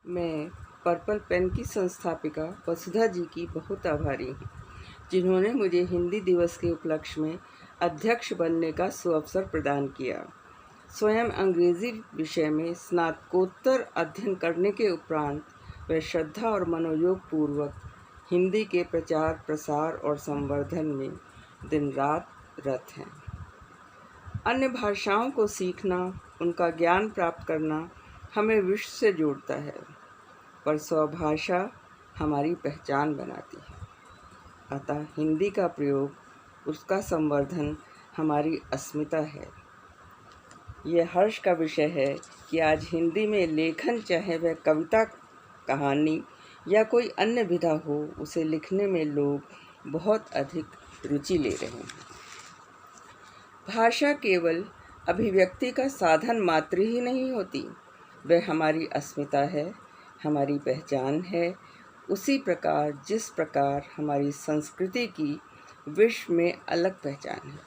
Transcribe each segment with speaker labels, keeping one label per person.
Speaker 1: मैं purple pen की संस्थापिका वसुधा जी की बहुत आभारी हूँ, जिन्होंने मुझे हिंदी दिवस के उपलक्ष्य में अध्यक्ष बनने का सुअवसर प्रदान किया। स्वयं अंग्रेजी विषय में स्नातकोत्तर अध्ययन करने के उपरांत वे श्रद्धा और मनोयोग पूर्वक हिंदी के प्रचार प्रसार और संवर्धन में दिन रात रत हैं। अन्य भाषाओं को सीखना, उनका ज्ञान प्राप्त करना हमें विश्व से जोड़ता है, पर स्वभाषा हमारी पहचान बनाती है। अतः हिंदी का प्रयोग, उसका संवर्धन हमारी अस्मिता है। यह हर्ष का विषय है कि आज हिंदी में लेखन, चाहे वह कविता, कहानी या कोई अन्य विधा हो, उसे लिखने में लोग बहुत अधिक रुचि ले रहे हैं। भाषा केवल अभिव्यक्ति का साधन मात्र ही नहीं होती, वह हमारी अस्मिता है, हमारी पहचान है। उसी प्रकार जिस प्रकार हमारी संस्कृति की विश्व में अलग पहचान है।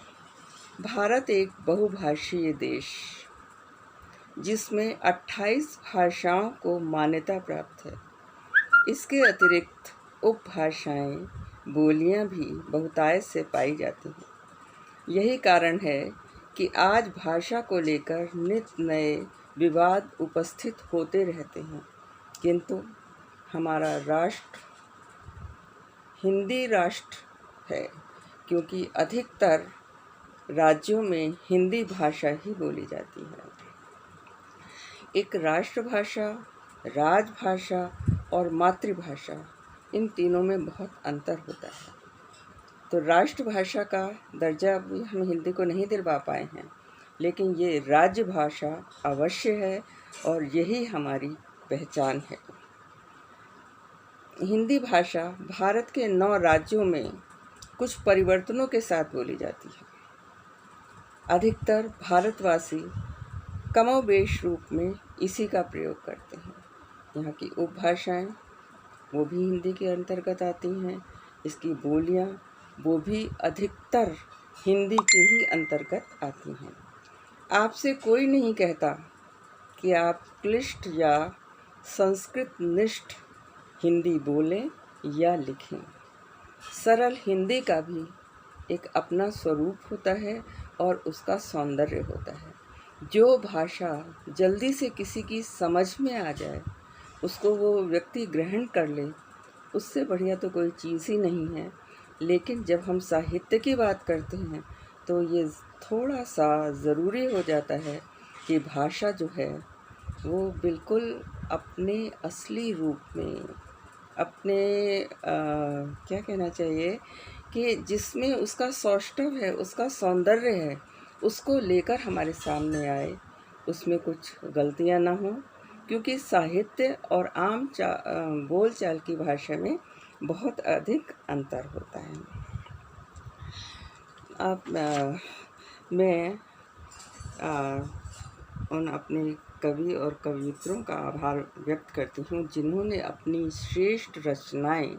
Speaker 1: भारत एक बहुभाषीय देश, जिसमें 28 भाषाओं को मान्यता प्राप्त है। इसके अतिरिक्त उपभाषाएं, बोलियां भी बहुतायत से पाई जाती हैं। यही कारण है कि आज भाषा को लेकर नित नए विवाद उपस्थित होते रहते हैं, किंतु हमारा राष्ट्र हिंदी राष्ट्र है, क्योंकि अधिकतर राज्यों में हिंदी भाषा ही बोली जाती है। एक राष्ट्रभाषा, राजभाषा और मातृभाषा, इन तीनों में बहुत अंतर होता है। तो राष्ट्रभाषा का दर्जा भी हम हिंदी को नहीं दिलवा पाए हैं, लेकिन ये राज्य भाषा अवश्य है और यही हमारी पहचान है। हिंदी भाषा भारत के 9 राज्यों में कुछ परिवर्तनों के साथ बोली जाती है। अधिकतर भारतवासी कमोबेश रूप में इसी का प्रयोग करते हैं। यहाँ की उपभाषाएं, वो भी हिंदी के अंतर्गत आती हैं। इसकी बोलियाँ, वो भी अधिकतर हिंदी के ही अंतर्गत आती हैं। आपसे कोई नहीं कहता कि आप क्लिष्ट या संस्कृत निष्ठ हिंदी बोलें या लिखें। सरल हिंदी का भी एक अपना स्वरूप होता है और उसका सौंदर्य होता है। जो भाषा जल्दी से किसी की समझ में आ जाए, उसको वो व्यक्ति ग्रहण कर ले, उससे बढ़िया तो कोई चीज़ ही नहीं है। लेकिन जब हम साहित्य की बात करते हैं, तो ये थोड़ा सा ज़रूरी हो जाता है कि भाषा जो है वो बिल्कुल अपने असली रूप में, अपने क्या कहना चाहिए कि जिसमें उसका सौष्ठव है, उसका सौंदर्य है, उसको लेकर हमारे सामने आए। उसमें कुछ गलतियां ना हो, क्योंकि साहित्य और आम बोलचाल की भाषा में बहुत अधिक अंतर होता है। अब मैं उन अपने कवि और कवियत्रियों का आभार व्यक्त करती हूँ, जिन्होंने अपनी श्रेष्ठ रचनाएं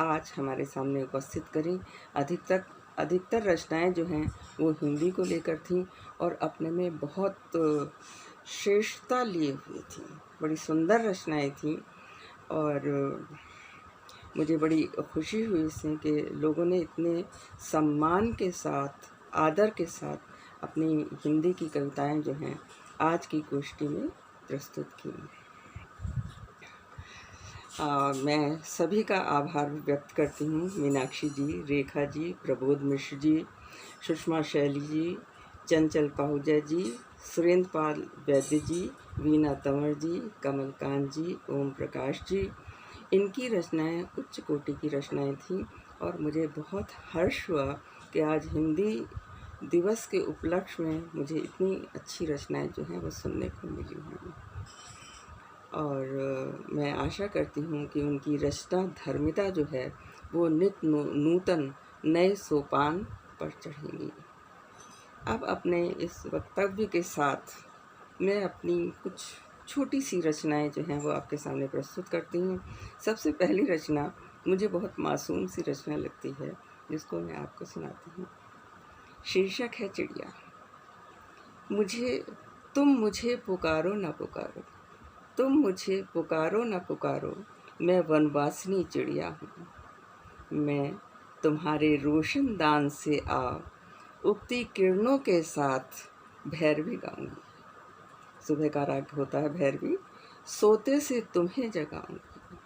Speaker 1: आज हमारे सामने उपस्थित करी। अधिकतर रचनाएं जो हैं वो हिंदी को लेकर थीं और अपने में बहुत श्रेष्ठता लिए हुई थी। बड़ी सुंदर रचनाएं थीं और मुझे बड़ी खुशी हुई इससे कि लोगों ने इतने सम्मान के साथ, आदर के साथ अपनी हिंदी की कविताएं जो हैं आज की गोष्ठी में प्रस्तुत की। मैं सभी का आभार व्यक्त करती हूँ। मीनाक्षी जी, रेखा जी, प्रबोध मिश्र जी, सुषमा शैली जी, चंचल पाहुजा जी, सुरेंद्र पाल वैद्य जी, वीना तंवर जी, कमलकांत जी, ओम प्रकाश जी। इनकी रचनाएं उच्च कोटि की रचनाएं थीं और मुझे बहुत हर्ष हुआ कि आज हिंदी दिवस के उपलक्ष्य में मुझे इतनी अच्छी रचनाएं जो हैं वो सुनने को मिली हैं। और मैं आशा करती हूँ कि उनकी रचना धर्मिता जो है वो नित नूतन नए सोपान पर चढ़ेंगी। अब अपने इस वक्तव्य के साथ मैं अपनी कुछ छोटी सी रचनाएं जो हैं वो आपके सामने प्रस्तुत करती हूँ। सबसे पहली रचना मुझे बहुत मासूम सी रचना लगती है, जिसको मैं आपको सुनाती हूँ। शीर्षक है चिड़िया। तुम मुझे पुकारो ना पुकारो, तुम मुझे पुकारो न पुकारो, मैं वनवासिनी चिड़िया हूँ। मैं तुम्हारे रोशनदान से आ उगती किरणों के साथ भैरवी गाऊंगी। सुबह का राग होता है भैरवी। सोते से तुम्हें जगाऊंगी।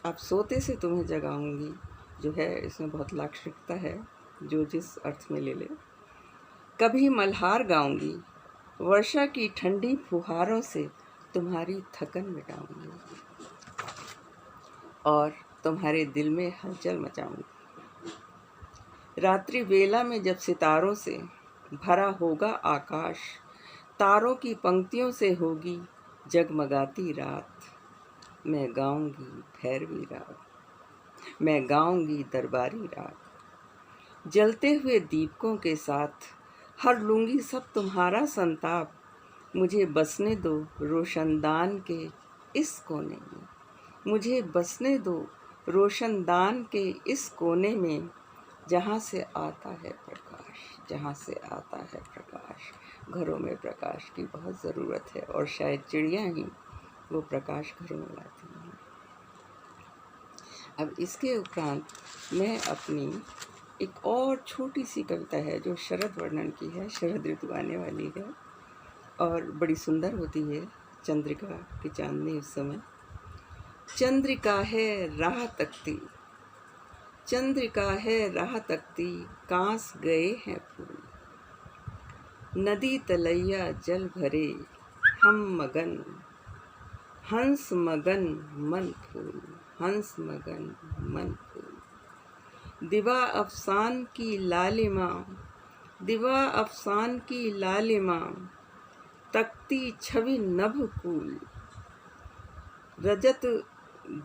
Speaker 1: अब सोते से तुम्हें जगाऊंगी जो है, इसमें बहुत लाक्षणिकता है, जो जिस अर्थ में ले ले। कभी मल्हार गाऊंगी, वर्षा की ठंडी फुहारों से तुम्हारी थकन मिटाऊंगी और तुम्हारे दिल में हलचल मचाऊंगी। रात्रि वेला में जब सितारों से भरा होगा आकाश, तारों की पंक्तियों से होगी जगमगाती रात, मैं गाऊंगी भैरवी राग, मैं गाऊंगी दरबारी राग। जलते हुए दीपकों के साथ हर लूंगी सब तुम्हारा संताप, मुझे बसने दो रोशनदान के इस कोने में, मुझे बसने दो रोशनदान के इस कोने में, जहाँ से आता है प्रकाश, जहाँ से आता है प्रकाश। घरों में प्रकाश की बहुत ज़रूरत है और शायद चिड़िया ही वो प्रकाश घरों में लाती हैं। अब इसके उपरांत मैं अपनी एक और छोटी सी कविता है जो शरद वर्णन की है, शरद ऋतु आने वाली है और बड़ी सुंदर होती है। चंद्रिका की चांदनी उस समय। चंद्रिका है राह तकती, चंद्रिका है राह तकती, कांस गए हैं फूल। नदी तलैया जल भरे हम मगन, हंस मगन मन फूल, हंस मगन मन फूल। दिवा अफसान की लालिमा, दिवा अफसान की लालिमा, तकती छवि नभ कूल। रजत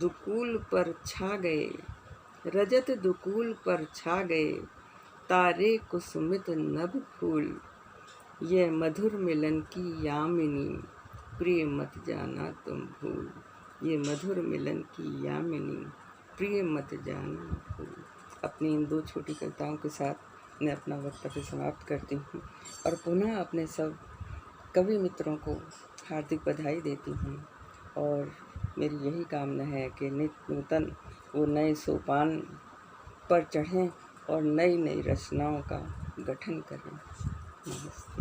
Speaker 1: दुकूल पर छा गए, रजत दुकूल पर छा गए, तारे कुसुमित नभ फूल। ये मधुर मिलन की यामिनी, प्रिय मत जाना तुम भूल। ये मधुर मिलन की यामिनी, प्रिय मत जाना भूल। अपनी इन दो छोटी कविताओं के साथ मैं अपना वक्तव्य समाप्त करती हूँ और पुनः अपने सब कवि मित्रों को हार्दिक बधाई देती हूँ और मेरी यही कामना है कि नित्य नूतन वो नए सोपान पर चढ़ें और नई नई रचनाओं का गठन करें। नमस्ते।